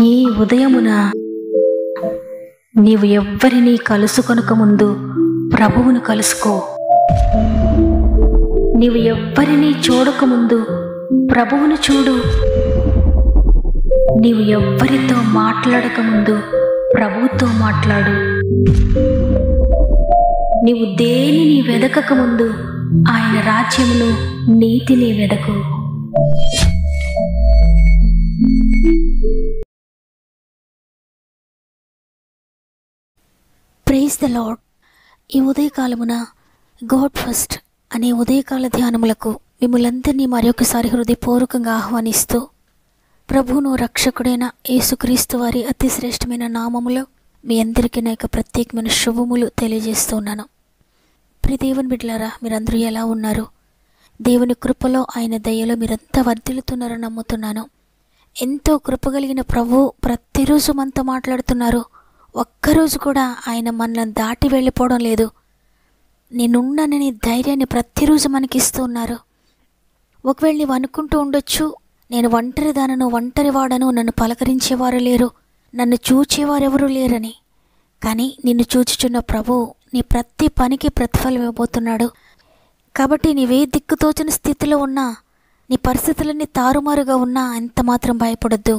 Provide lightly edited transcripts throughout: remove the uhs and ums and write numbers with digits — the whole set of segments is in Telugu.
ఈ ఉదయమున నీవు ఎవ్వరినీ కలుసుకొనక ముందు ప్రభువును కలుసుకో. నీవు ఎవ్వరినీ చూడకముందు ప్రభువును చూడు. నీవు ఎవ్వరితో మాట్లాడకముందు ప్రభువుతో మాట్లాడు. నీవు దేనిని వెదకకముందు ఆయన రాజ్యమును నీతిని వెదకు. Praise the lord. ఈ ఉదయకాలమున గాడ్ ఫస్ట్ అనే ఉదయకాల ధ్యానములకు మిమ్మల్ందరినీ మరొకసారి హృదయపూర్వకంగా ఆహ్వానిస్తూ, ప్రభువును రక్షకుడైన యేసుక్రీస్తు వారి అతి శ్రేష్టమైన నామములో మీ అందరికీ నా యొక్క ప్రత్యేకమైన శుభములు తెలియజేస్తున్నాను. ప్రియ దేవుని బిడ్డలారా, మీరందరూ ఎలా ఉన్నారు? దేవుని కృపలో, ఆయన దయలో మీరంతా వర్ధిల్లుతున్నారని నమ్ముతున్నాను. ఎంతో కృపగలిగిన ప్రభు ప్రతిరోజు మనతో మాట్లాడుతున్నారు. ఒక్కరోజు కూడా ఆయన మనల్ని దాటి వెళ్ళిపోవడం లేదు. నేనున్నానని ధైర్యాన్ని ప్రతిరోజు మనకిస్తూ ఉన్నారు. ఒకవేళ నీవు అనుకుంటూ ఉండొచ్చు, నేను ఒంటరిదానను, ఒంటరివాడను, నన్ను పలకరించేవారు లేరు, నన్ను చూచేవారెవరూ లేరని. కానీ నిన్ను చూచుచున్న ప్రభువు నీ ప్రతి పనికి ప్రతిఫలం ఇవ్వబోతున్నాడు. కాబట్టి నీవే దిక్కుతోచని స్థితిలో ఉన్నా, నీ పరిస్థితులన్నీ తారుమారుగా ఉన్నా ఎంత మాత్రం భయపడొద్దు.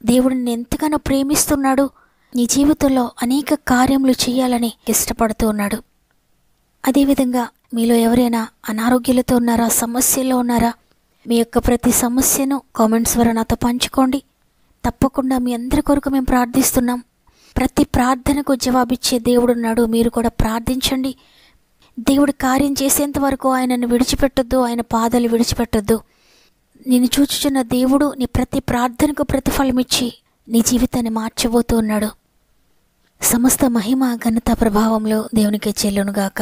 దేవుడు నిన్ను ఎంతగానో ప్రేమిస్తున్నాడు. నీ జీవితంలో అనేక కార్యములు చేయాలని ఇష్టపడుతూ ఉన్నాడు. అదేవిధంగా మీలో ఎవరైనా అనారోగ్యాలతో ఉన్నారా, సమస్యల్లో ఉన్నారా? మీ యొక్క ప్రతి సమస్యను కామెంట్స్ ద్వారా నాతో పంచుకోండి. తప్పకుండా మీ అందరి కొరకు మేము ప్రార్థిస్తున్నాం. ప్రతి ప్రార్థనకు జవాబిచ్చే దేవుడు ఉన్నాడు. మీరు కూడా ప్రార్థించండి. దేవుడు కార్యం చేసేంత వరకు ఆయనను విడిచిపెట్టొద్దు, ఆయన పాదాలు విడిచిపెట్టొద్దు. నేను చూచుచున్న దేవుడు నీ ప్రతి ప్రార్థనకు ప్రతిఫలం ఇచ్చి నీ జీవితాన్ని మార్చబోతూ ఉన్నాడు. సమస్త మహిమ, ఘనత, ప్రభావంలో దేవునికే చెల్లునుగాక.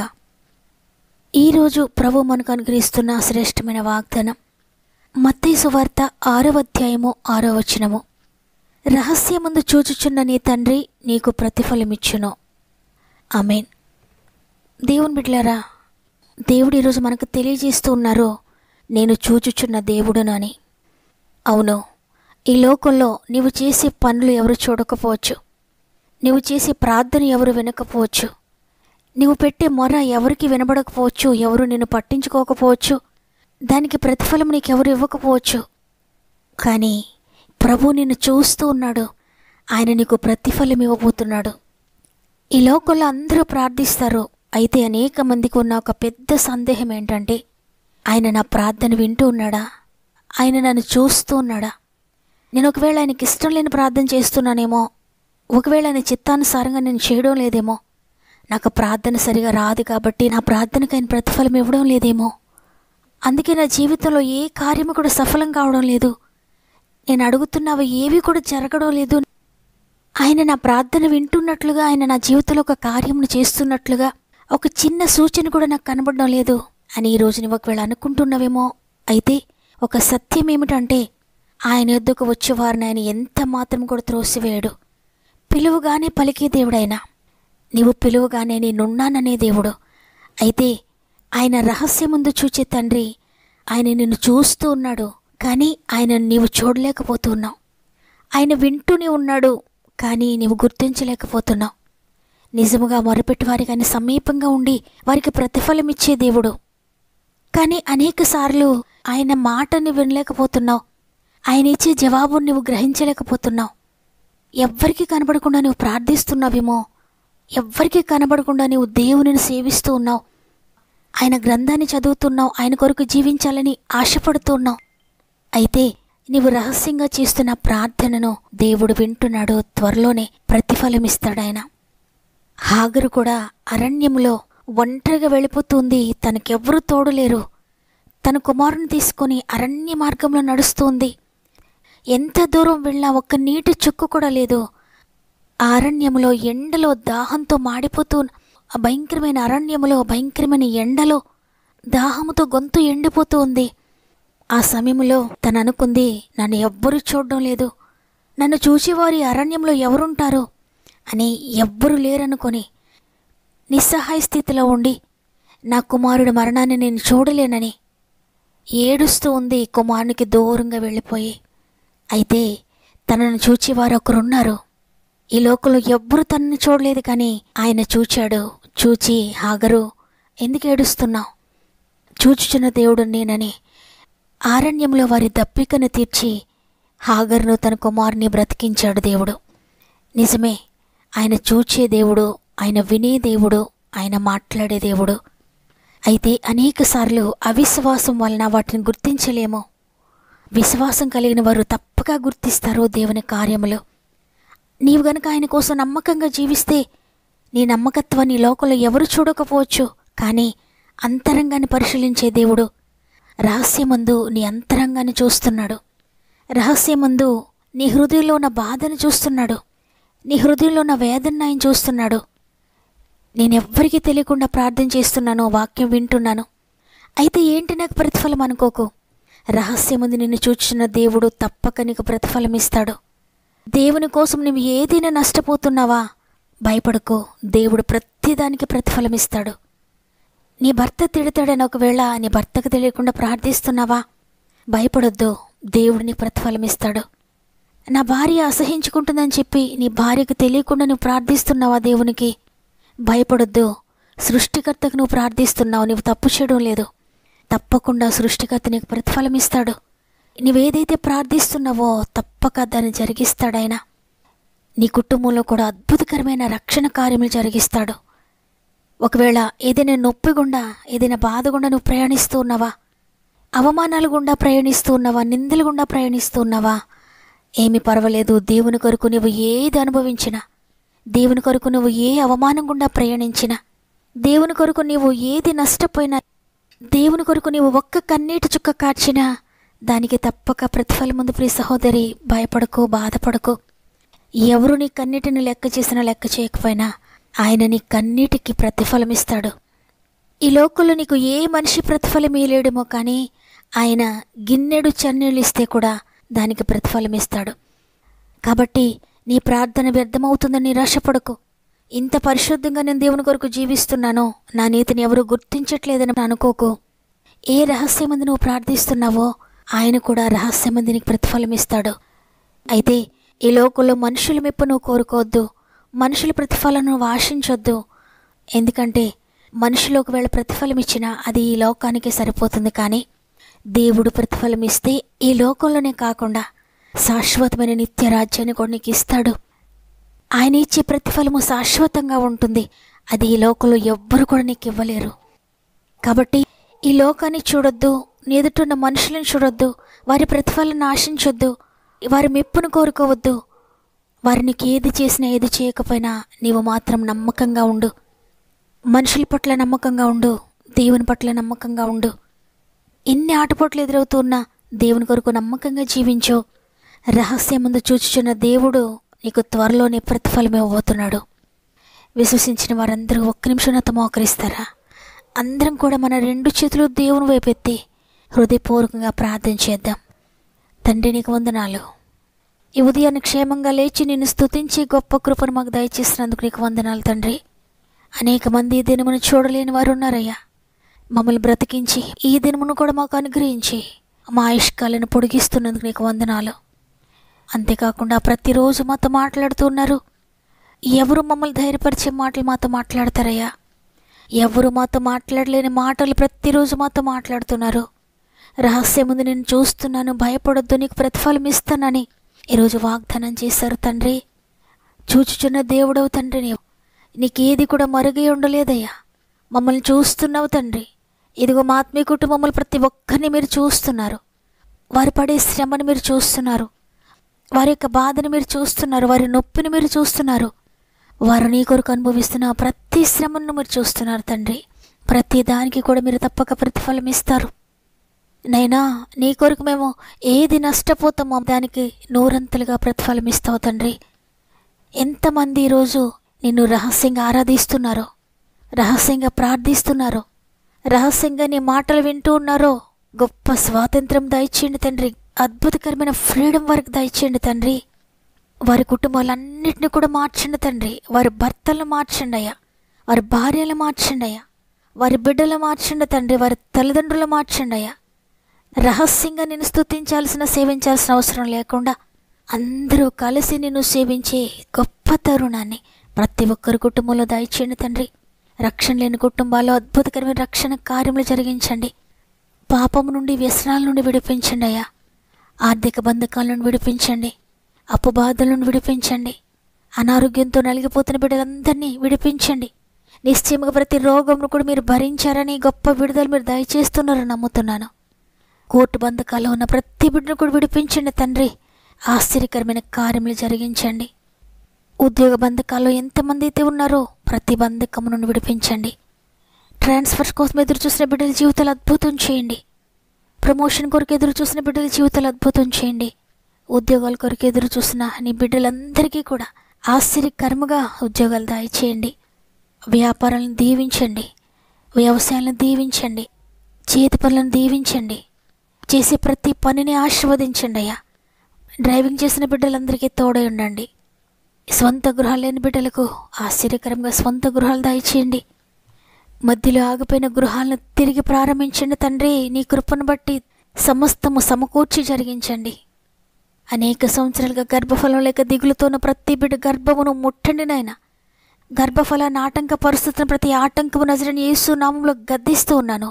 ఈరోజు ప్రభు మనకు అనుగ్రహిస్తున్న శ్రేష్టమైన వాగ్దానం మత్తయి సువార్త 6వ అధ్యాయము 6వ వచనము. రహస్యమందు చూచుచున్న నీ తండ్రి నీకు ప్రతిఫలమిచ్చును. ఆమేన్. దేవుని బిడ్డలారా, దేవుడు ఈరోజు మనకు తెలియజేస్తూ ఉన్నారు, నేను చూచుచున్న దేవుడును అని. అవును, ఈ లోకంలో నీవు చేసే పనులు ఎవరు చూడకపోవచ్చు, నీవు చేసే ప్రార్థన ఎవరు వినకపోవచ్చు, నీవు పెట్టే మొర ఎవరికి వినబడకపోవచ్చు, ఎవరు నిన్ను పట్టించుకోకపోవచ్చు, దానికి ప్రతిఫలం నీకెవరు ఇవ్వకపోవచ్చు. కానీ ప్రభు నిన్ను చూస్తూ ఉన్నాడు. ఆయన నీకు ప్రతిఫలం ఇవ్వబోతున్నాడు. ఈ లోకంలో అందరూ ప్రార్థిస్తారు. అయితే అనేక మందికి ఉన్న ఒక పెద్ద సందేహం ఏంటంటే, ఆయన నా ప్రార్థన వింటూ ఉన్నాడా, ఆయన నన్ను చూస్తూ ఉన్నాడా, నేను ఒకవేళ ఆయనకి ఇష్టం లేని ప్రార్థన చేస్తున్నానేమో, ఒకవేళ ఆయన చిత్తానుసారంగా నేను చేయడం లేదేమో, నాకు ప్రార్థన సరిగా రాదు కాబట్టి నా ప్రార్థనకు ఆయన ప్రతిఫలం ఇవ్వడం లేదేమో, అందుకే నా జీవితంలో ఏ కార్యము కూడా సఫలం కావడం లేదు, నేను అడుగుతున్నవి ఏవి కూడా జరగడం లేదు, ఆయన నా ప్రార్థన వింటున్నట్లుగా, ఆయన నా జీవితంలో ఒక కార్యమును చేస్తున్నట్లుగా ఒక చిన్న సూచన కూడా నాకు కనబడడం లేదు అని ఈరోజు నువ్వు ఒకవేళ అనుకుంటున్నావేమో. అయితే ఒక సత్యం ఏమిటంటే, ఆయన యొద్దకు వచ్చేవారిని ఆయన ఎంత మాత్రం కూడా త్రోసివేయడు. పిలువగానే పలికే దేవుడైనా, నీవు పిలువగానే నేనున్నాననే దేవుడు. అయితే ఆయన రహస్యం ముందు చూచే తండ్రి, ఆయన నిన్ను చూస్తూ ఉన్నాడు. కానీ ఆయనను నీవు చూడలేకపోతున్నావు. ఆయన వింటూనే ఉన్నాడు, కానీ నీవు గుర్తించలేకపోతున్నావు. నిజముగా మొరపెట్టి వారికి ఆయన సమీపంగా ఉండి వారికి ప్రతిఫలం ఇచ్చే దేవుడు. కానీ అనేక సార్లు ఆయన మాటని వినలేకపోతున్నావు. ఆయన ఇచ్చే జవాబు నువ్వు గ్రహించలేకపోతున్నావు. ఎవ్వరికీ కనబడకుండా నువ్వు ప్రార్థిస్తున్నావేమో, ఎవ్వరికీ కనబడకుండా నువ్వు దేవునిని సేవిస్తూ ఉన్నావు, ఆయన గ్రంథాన్ని చదువుతున్నావు, ఆయన కొరకు జీవించాలని ఆశపడుతున్నావు. అయితే నీవు రహస్యంగా చేస్తున్న ప్రార్థనను దేవుడు వింటున్నాడు. త్వరలోనే ప్రతిఫలం ఇస్తాడాయన. హాగరు కూడా అరణ్యములో ఒంటరిగా వెళ్ళిపోతుంది. తనకెవ్వరూ తోడులేరు. తన కుమారుని తీసుకొని అరణ్య మార్గంలో నడుస్తుంది. ఎంత దూరం వెళ్ళినా ఒక్క నీటి చుక్కు కూడా లేదు. ఆ అరణ్యములో ఎండలో దాహంతో మాడిపోతూ, ఆ భయంకరమైన అరణ్యములో భయంకరమైన ఎండలో దాహముతో గొంతు ఎండిపోతూ ఉంది. ఆ సమయంలో తను అనుకుంది, నన్ను ఎవ్వరూ చూడడం లేదు, నన్ను చూసేవారు ఈ అరణ్యంలో ఎవరుంటారు అని. ఎవ్వరూ లేరనుకొని నిస్సహాయ స్థితిలో ఉండి, నా కుమారుడి మరణాన్ని నేను చూడలేనని ఏడుస్తూ ఉంది కుమారునికి దూరంగా వెళ్ళిపోయి. అయితే తనను చూచేవారు ఒకరున్నారు. ఈ లోకంలో ఎవ్వరూ తనని చూడలేదు, కానీ ఆయన చూచాడు. చూచి, హాగరు ఎందుకు ఏడుస్తున్నావు? చూచుచున్న దేవుడు నేనని అరణ్యంలో వారి దప్పికను తీర్చి హాగరును తన కుమారుని బ్రతికించాడు దేవుడు. నిజమే, ఆయన చూచే దేవుడు, ఆయన వినే దేవుడు, ఆయన మాట్లాడే దేవుడు. అయితే అనేకసార్లు అవిశ్వాసం వలన వాటిని గుర్తించలేము. విశ్వాసం కలిగిన వారు తప్పక గుర్తిస్తారు దేవుని కార్యములు. నీవు గనుక ఆయన కోసం నమ్మకంగా జీవిస్తే నీ నమ్మకత్వాన్ని లోకంలో ఎవరు చూడకపోవచ్చు, కానీ అంతరంగాన్ని పరిశీలించే దేవుడు రహస్యమందు నీ అంతరంగాన్ని చూస్తున్నాడు. రహస్యమందు నీ హృదయంలో ఉన్న బాధను చూస్తున్నాడు. నీ హృదయంలో ఉన్న వేదన ఆయన చూస్తున్నాడు. నేనెవ్వరికీ తెలియకుండా ప్రార్థన చేస్తున్నాను, వాక్యం వింటున్నాను, అయితే ఏంటి నాకు ప్రతిఫలం అనుకోకు. రహస్యముందు నిన్ను చూచుచున్న దేవుడు తప్పక నీకు ప్రతిఫలం ఇస్తాడు. దేవుని కోసం నువ్వు ఏదైనా నష్టపోతున్నావా? భయపడుకో, దేవుడు ప్రతిదానికి ప్రతిఫలం ఇస్తాడు. నీ భర్త తిడతాడని ఒకవేళ నీ భర్తకు తెలియకుండా ప్రార్థిస్తున్నావా? భయపడొద్దు, దేవుడు నీకు ప్రతిఫలం ఇస్తాడు. నా భార్య అసహించుకుంటుందని చెప్పి నీ భార్యకు తెలియకుండా నువ్వు ప్రార్థిస్తున్నావా దేవునికి? భయపడొద్దు, సృష్టికర్తకు నువ్వు ప్రార్థిస్తున్నావు, నువ్వు తప్పు చేయడం లేదు. తప్పకుండా సృష్టికర్త నీకు ప్రతిఫలం ఇస్తాడు. నువ్వేదైతే ప్రార్థిస్తున్నావో తప్పక దాన్ని జరిగిస్తాడాయన. నీ కుటుంబంలో కూడా అద్భుతకరమైన రక్షణ కార్యములు జరిగిస్తాడు. ఒకవేళ ఏదైనా నొప్పి గుండా, ఏదైనా బాధ గుండా నువ్వు ప్రయాణిస్తూ ఉన్నావా? అవమానాలు గుండా ప్రయాణిస్తూ ఉన్నావా? నిందలు గుండా ప్రయాణిస్తూ ఉన్నావా? ఏమీ పర్వాలేదు. దేవుని కొరకు నువ్వు ఏది అనుభవించినా, దేవుని కొరకు నువ్వు ఏ అవమానం గుండా ప్రయాణించినా, దేవుని కొరకు నీవు ఏది నష్టపోయినా, దేవుని కొరకు నీవు ఒక్క కన్నీటి చుక్క కార్చినా దానికి తప్పక ప్రతిఫలం ఉంది. ప్రియ సహోదరి, భయపడకు, బాధపడకు. ఎవరు నీ కన్నీటిని లెక్క చేసినా లెక్క చేయకపోయినా ఆయన నీ కన్నీటికి ప్రతిఫలం ఇస్తాడు. ఈ లోకంలో నీకు ఏ మనిషి ప్రతిఫలం ఇయ్యలేడేమో, కానీ ఆయన గిన్నెడు చన్నీళ్ళు ఇస్తే కూడా దానికి ప్రతిఫలం ఇస్తాడు. కాబట్టి నీ ప్రార్థన వ్యర్థమవుతుందని నిరాశపడకు. ఇంత పరిశుద్ధంగా నేను దేవుని కొరకు జీవిస్తున్నానో, నా నీతిని ఎవరు గుర్తించట్లేదని అనుకోకు. ఏ రహస్యమంది నువ్వు ప్రార్థిస్తున్నావో ఆయన కూడా రహస్యమంది నీకు ప్రతిఫలం ఇస్తాడు. అయితే ఈ లోకంలో మనుషుల మెప్పు నువ్వు కోరుకోవద్దు, మనుషుల ప్రతిఫలం నువ్వు ఆశించొద్దు. ఎందుకంటే మనుషులు ఒకవేళ ప్రతిఫలం ఇచ్చినా అది ఈ లోకానికి సరిపోతుంది, కానీ దేవుడు ప్రతిఫలం ఇస్తే ఈ లోకంలోనే కాకుండా శాశ్వతమైన నిత్య రాజ్యాన్ని కూడా నీకు ఇస్తాడు. ఆయన ఇచ్చే ప్రతిఫలము శాశ్వతంగా ఉంటుంది. అది ఈ లోకంలో ఎవ్వరు కూడా నీకు ఇవ్వలేరు. కాబట్టి ఈ లోకాన్ని చూడొద్దు, నీ ఎదుటిన్న మనుషులను చూడొద్దు, వారి ప్రతిఫలాన్ని ఆశించొద్దు, వారి మెప్పును కోరుకోవద్దు. వారు నీకు ఏది చేసినా ఏది చేయకపోయినా నీవు మాత్రం నమ్మకంగా ఉండు. మనుషుల పట్ల నమ్మకంగా ఉండు, దేవుని పట్ల నమ్మకంగా ఉండు. ఎన్ని ఆటపోట్లు ఎదురవుతున్నా దేవుని కొరకు నమ్మకంగా జీవించు. రహస్యం ముందు చూచుచున్న దేవుడు నీకు త్వరలోనే ప్రతిఫలం ఇవ్వబోతున్నాడు. విశ్వసించిన వారందరూ ఒక్క నిమిషం నాతో మోకరిస్తారా? అందరం కూడా మన రెండు చేతులు దేవుని వైపెత్తి హృదయపూర్వకంగా ప్రార్థన చేద్దాం. తండ్రి, నీకు వందనాలు. ఈ ఉదయాన్ని క్షేమంగా లేచి నిన్ను స్తుతించి గొప్ప కృపను మాకు దయచేసినందుకు నీకు వందనాలు తండ్రి. అనేక మంది ఈ దినమును చూడలేని వారు ఉన్నారయ్యా. మమ్మల్ని బ్రతికించి ఈ దినమును కూడా మాకు అనుగ్రహించి మా ఆయుష్కాలను పొడిగిస్తున్నందుకు నీకు వందనాలు. అంతేకాకుండా ప్రతిరోజు మాతో మాట్లాడుతున్నారు. ఎవరు మమ్మల్ని ధైర్యపరిచే మాటలు మాతో మాట్లాడతారయ్యా. ఎవరు మాతో మాట్లాడలేని మాటలు ప్రతిరోజు మాతో మాట్లాడుతున్నారు. రహస్యం ముందు నేను చూస్తున్నాను, భయపడొద్దు, నీకు ప్రతిఫలం ఇస్తానని ఈరోజు వాగ్దానం చేశారు తండ్రి. చూచుచున్న దేవుడవు తండ్రి, నీకేది కూడా మరుగై ఉండలేదయ్యా. మమ్మల్ని చూస్తున్నావు తండ్రి. ఇదిగో మా ఆత్మీయ కుటుంబములు ప్రతి ఒక్కరిని మీరు చూస్తున్నారు. వారు పడే శ్రమను మీరు చూస్తున్నారు, వారి యొక్క బాధను మీరు చూస్తున్నారు, వారి నొప్పిని మీరు చూస్తున్నారు. వారు నీ కొరకు అనుభవిస్తున్న ప్రతి శ్రమను మీరు చూస్తున్నారు తండ్రి. ప్రతి దానికి కూడా మీరు తప్పక ప్రతిఫలం ఇస్తారు. నైనా నీ కొరకు మేము ఏది నష్టపోతామో దానికి నూరంతలుగా ప్రతిఫలం ఇస్తావు తండ్రి. ఎంతమంది ఈరోజు నిన్ను రహస్యంగా ఆరాధిస్తున్నారో, రహస్యంగా ప్రార్థిస్తున్నారో, రహస్యంగా నీ మాటలు వింటూ ఉన్నారో, గొప్ప స్వాతంత్రం దయచేయండి తండ్రి. అద్భుతకరమైన ఫ్రీడమ్ వరకు దయచేయండి తండ్రి. వారి కుటుంబాలన్నింటినీ కూడా మార్చండి తండ్రి. వారి భర్తలను మార్చండి అయ్యా, వారి భార్యలు మార్చండి అయ్యా, వారి బిడ్డలు మార్చండి తండ్రి, వారి తల్లిదండ్రులు మార్చండి అయ్యా. రహస్యంగా నేను స్తుతించాల్సిన, సేవించాల్సిన అవసరం లేకుండా అందరూ కలిసి నిన్ను సేవించే గొప్ప తరుణాన్ని ప్రతి ఒక్కరి కుటుంబంలో దయచేయండి తండ్రి. రక్షణ లేని కుటుంబాల్లో అద్భుతకరమైన రక్షణ కార్యములు జరిగించండి. పాపము నుండి, వ్యసనాల నుండి విడిపించండి అయ్యా. ఆర్థిక బంధకాల నుండి విడిపించండి. అప్పు బాధల నుండి విడిపించండి. అనారోగ్యంతో నలిగిపోతున్న బిడ్డలందరినీ విడిపించండి. నిశ్చయముగా ప్రతి రోగమును కూడా మీరు భరించారని గొప్ప విడుదల మీరు దయచేస్తున్నారని నమ్ముతున్నాను. కోర్టు బంధకాల్లో ఉన్న ప్రతి బిడ్డను కూడా విడిపించండి తండ్రి. ఆశ్చర్యకరమైన కార్యములు జరిగించండి. ఉద్యోగ బంధకాల్లో ఎంతమంది అయితే ఉన్నారో ప్రతి బంధకము నుండి విడిపించండి. ట్రాన్స్ఫర్ కోసం ఎదురు చూసిన బిడ్డల జీవితాలు అద్భుతం చేయండి. ప్రమోషన్ కొరకు ఎదురు చూసిన బిడ్డల జీవితాలు అద్భుతం చేయండి. ఉద్యోగాల కొరకు ఎదురు చూసిన నీ బిడ్డలందరికీ కూడా ఆశ్చర్యకరముగా ఉద్యోగాలు దయచేయండి. వ్యాపారాలను దీవించండి. వ్యవసాయాలను దీవించండి. చేతి పనులను దీవించండి. చేసే ప్రతి పనిని ఆశీర్వదించండి అయ్యా. డ్రైవింగ్ చేసిన బిడ్డలందరికీ తోడై ఉండండి. స్వంత గృహాలు లేని బిడ్డలకు ఆశ్చర్యకరంగా స్వంత గృహాలు దయచేయండి. మధ్యలో ఆగిపోయిన గృహాలను తిరిగి ప్రారంభించండి తండ్రి. నీ కృపను బట్టి సమస్తము సమకూర్చి జరిగించండి. అనేక సంవత్సరాలుగా గర్భఫలం లేక దిగులుతోన్న ప్రతి బిడ్డ గర్భమును ముట్టండి నాయనా. గర్భఫలాన్ని ఆటంకపరుస్తున్న ప్రతి ఆటంకము నజరేయుడైన యేసు నామములో గద్దిస్తూ ఉన్నాను.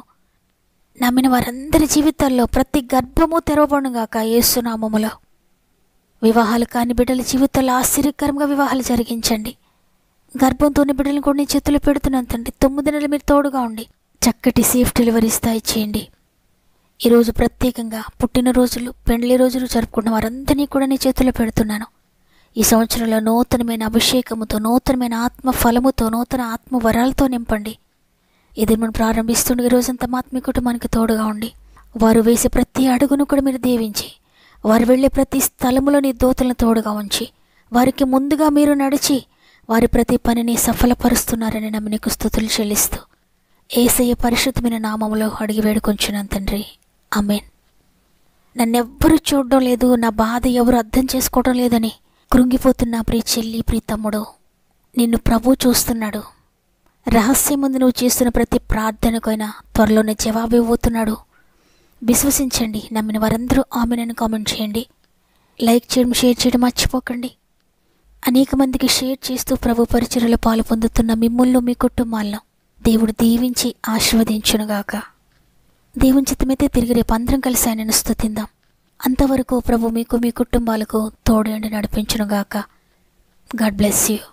నమ్మిన వారందరి జీవితాల్లో ప్రతి గర్భము తెరవబడునుగాక యేసు నామములో. వివాహాలు కాని బిడ్డల జీవితాల్లో ఆశ్చర్యకరంగా వివాహాలు జరిగించండి. గర్భంతోని బిడ్డలను కూడా నీ చేతులు పెడుతున్నాను తండ్రి. 9 నెలలు మీరు తోడుగా ఉండి చక్కటి సేఫ్ డెలివరీస్ దయచేయండి. ఈరోజు ప్రత్యేకంగా పుట్టినరోజులు, పెండ్లి రోజులు జరుపుకున్న వారందరినీ కూడా నీ చేతుల్లో పెడుతున్నాను. ఈ సంవత్సరంలో నూతనమైన అభిషేకముతో, నూతనమైన ఆత్మ ఫలముతో, నూతన ఆత్మ వరాలతో నింపండి. ఇది మనం ప్రారంభిస్తుండే ఈరోజంతా మీ కుటుంబానికి తోడుగా ఉండి వారు వేసే ప్రతి అడుగును కూడా మీరు దీవించి, వారు వెళ్ళే ప్రతి స్థలములో నీ దూతలను తోడుగా ఉంచి, వారికి ముందుగా మీరు నడిచి వారి ప్రతి పనిని సఫలపరుస్తున్నారని నమ్మి నీకు స్తుతులు చెల్లిస్తూ యేసయ్య పరిశుద్ధమైన నామములో అడిగి వేడుకొంచున్నాను తండ్రి. ఆమేన్. నన్నెవ్వరూ చూడడం లేదు, నా బాధ ఎవరు అర్థం చేసుకోవడం లేదని కృంగిపోతున్నా ప్రియ చెల్లి, ప్రియ తమ్ముడు, నిన్ను ప్రభు చూస్తున్నాడు. రహస్యం ముందు నువ్వు చేస్తున్న ప్రతి ప్రార్థనకైనా త్వరలోనే జవాబు ఇవ్వబోతున్నాడు. విశ్వసించండి. నమ్మిన వారందరూ ఆమెనని కామెంట్ చేయండి. లైక్ చేయడం, షేర్ చేయడం మర్చిపోకండి. అనేక మందికి షేర్ చేస్తూ ప్రభు పరిచర్యలో పాలు పొందుతున్న మిమ్మల్ని, మీ కుటుంబాలను దేవుడు దీవించి ఆశీర్వదించునుగాక. దేవుని చిత్తమైతే తిరిగి రేపు అందరం కలిసి ఆయనను స్తుతిందాం. అంతవరకు ప్రభు మీకు, మీ కుటుంబాలకు తోడు నడిపించునుగాక. God bless you.